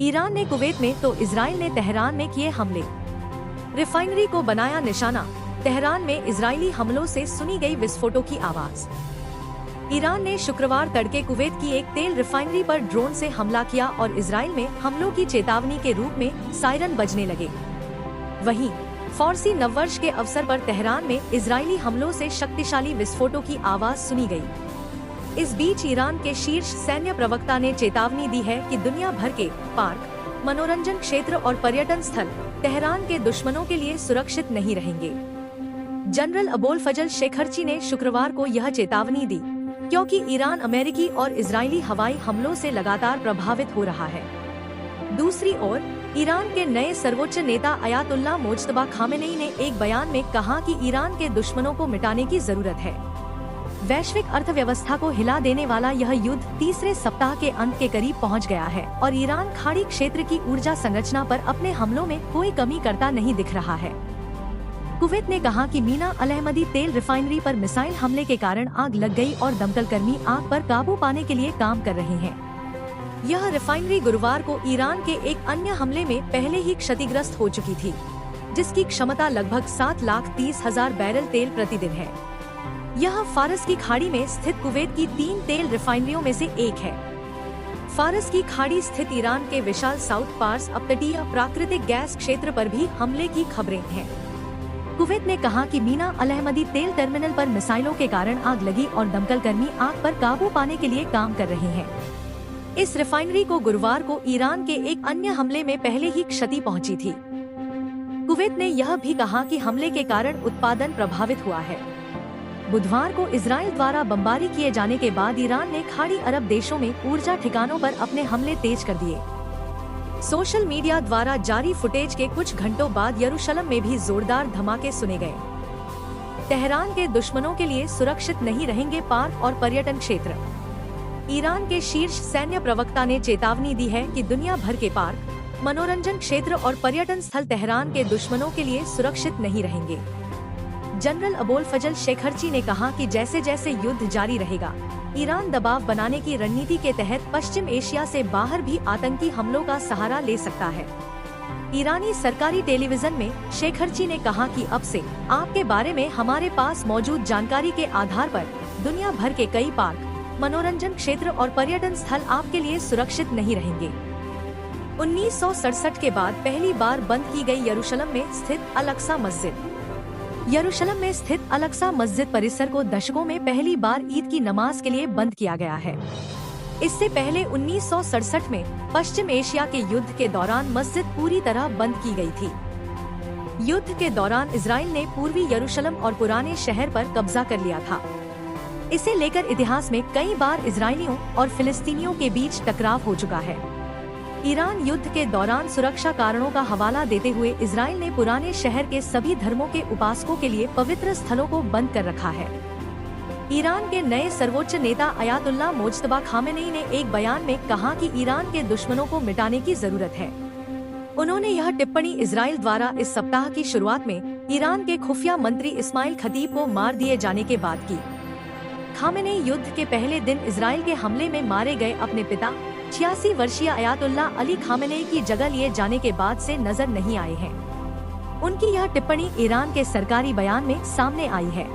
Iran ने Kuwait में तो इजराइल ने तेहरान में किए हमले। रिफाइनरी को बनाया निशाना, तेहरान में इजरायली हमलों से सुनी गई विस्फोटों की आवाज। ईरान ने शुक्रवार तड़के कुवैत की एक तेल रिफाइनरी पर ड्रोन से हमला किया और इजराइल में हमलों की चेतावनी के रूप में सायरन बजने लगे। वहीं फारसी नववर्ष के अवसर पर तेहरान में इजरायली हमलों से शक्तिशाली विस्फोटों की आवाज सुनी गई। इस बीच ईरान के शीर्ष सैन्य प्रवक्ता ने चेतावनी दी है कि दुनिया भर के पार्क, मनोरंजन क्षेत्र और पर्यटन स्थल तेहरान के दुश्मनों के लिए सुरक्षित नहीं रहेंगे। जनरल अबोल फजल शेखरची ने शुक्रवार को यह चेतावनी दी क्योंकि ईरान अमेरिकी और इजरायली हवाई हमलों से लगातार प्रभावित हो रहा है। दूसरी ओर ईरान के नए सर्वोच्च नेता अयातुल्लाह मोज्तबा खामेनेई ने एक बयान में कहा कि ईरान के दुश्मनों को मिटाने की जरूरत है। वैश्विक अर्थव्यवस्था को हिला देने वाला यह युद्ध तीसरे सप्ताह के अंत के करीब पहुंच गया है और ईरान खाड़ी क्षेत्र की ऊर्जा संरचना पर अपने हमलों में कोई कमी करता नहीं दिख रहा है। कुवैत ने कहा कि मीना अल अहमदी तेल रिफाइनरी पर मिसाइल हमले के कारण आग लग गई और दमकल कर्मी आग पर काबू पाने के लिए काम कर रहे हैं। यह रिफाइनरी गुरुवार को ईरान के एक अन्य हमले में पहले ही क्षतिग्रस्त हो चुकी थी, जिसकी क्षमता लगभग 7,30,000 बैरल तेल प्रतिदिन है। यह फारस की खाड़ी में स्थित कुवैत की 3 तेल रिफाइनरियों में से एक है। फारस की खाड़ी स्थित ईरान के विशाल साउथ पार्स अपतटीय प्राकृतिक गैस क्षेत्र पर भी हमले की खबरें हैं। कुवैत ने कहा कि मीना अल अहमदी तेल टर्मिनल पर मिसाइलों के कारण आग लगी और दमकल कर्मी आग पर काबू पाने के लिए काम कर रहे हैं। इस रिफाइनरी को गुरुवार को ईरान के एक अन्य हमले में पहले ही क्षति पहुंची थी। कुवैत ने यह भी कहा कि हमले के कारण उत्पादन प्रभावित हुआ है। बुधवार को इजराइल द्वारा बमबारी किए जाने के बाद ईरान ने खाड़ी अरब देशों में ऊर्जा ठिकानों पर अपने हमले तेज कर दिए। सोशल मीडिया द्वारा जारी फुटेज के कुछ घंटों बाद यरूशलेम में भी जोरदार धमाके सुने गए। तेहरान के दुश्मनों के लिए सुरक्षित नहीं रहेंगे पार्क और पर्यटन क्षेत्र। ईरान के शीर्ष सैन्य प्रवक्ता ने चेतावनी दी है कि दुनिया भर के पार्क, मनोरंजन क्षेत्र और पर्यटन स्थल तेहरान के दुश्मनों के लिए सुरक्षित नहीं रहेंगे। जनरल अबोल फजल शेखरची ने कहा कि जैसे जैसे युद्ध जारी रहेगा, ईरान दबाव बनाने की रणनीति के तहत पश्चिम एशिया से बाहर भी आतंकी हमलों का सहारा ले सकता है। ईरानी सरकारी टेलीविजन में शेखरची ने कहा कि अब से आपके बारे में हमारे पास मौजूद जानकारी के आधार पर दुनिया भर के कई पार्क, मनोरंजन क्षेत्र और पर्यटन स्थल आपके लिए सुरक्षित नहीं रहेंगे। 1967 के बाद पहली बार बंद की गई यरूशलेम में स्थित अल-अक्सा मस्जिद। यरूशलेम में स्थित अल-अक्सा मस्जिद परिसर को दशकों में पहली बार ईद की नमाज के लिए बंद किया गया है। इससे पहले 1967 में पश्चिम एशिया के युद्ध के दौरान मस्जिद पूरी तरह बंद की गई थी। युद्ध के दौरान इजराइल ने पूर्वी यरूशलेम और पुराने शहर पर कब्जा कर लिया था। इसे लेकर इतिहास में कई बार इजरायलियों और फिलिस्तीनियों के बीच टकराव हो चुका है। ईरान युद्ध के दौरान सुरक्षा कारणों का हवाला देते हुए इजराइल ने पुराने शहर के सभी धर्मों के उपासकों के लिए पवित्र स्थलों को बंद कर रखा है। ईरान के नए सर्वोच्च नेता अयातुल्लाह मोज्तबा खामेनेई ने एक बयान में कहा कि ईरान के दुश्मनों को मिटाने की जरूरत है। उन्होंने यह टिप्पणी इजराइल द्वारा इस सप्ताह की शुरुआत में ईरान के खुफिया मंत्री इस्माइल खतीब को मार दिए जाने के बाद की। खामेनेई युद्ध के पहले दिन इजराइल के हमले में मारे गए अपने पिता 86 वर्षीय अयातुल्लाह अली खामेनेई की जगह लिए जाने के बाद से नजर नहीं आए हैं। उनकी यह टिप्पणी ईरान के सरकारी बयान में सामने आई है।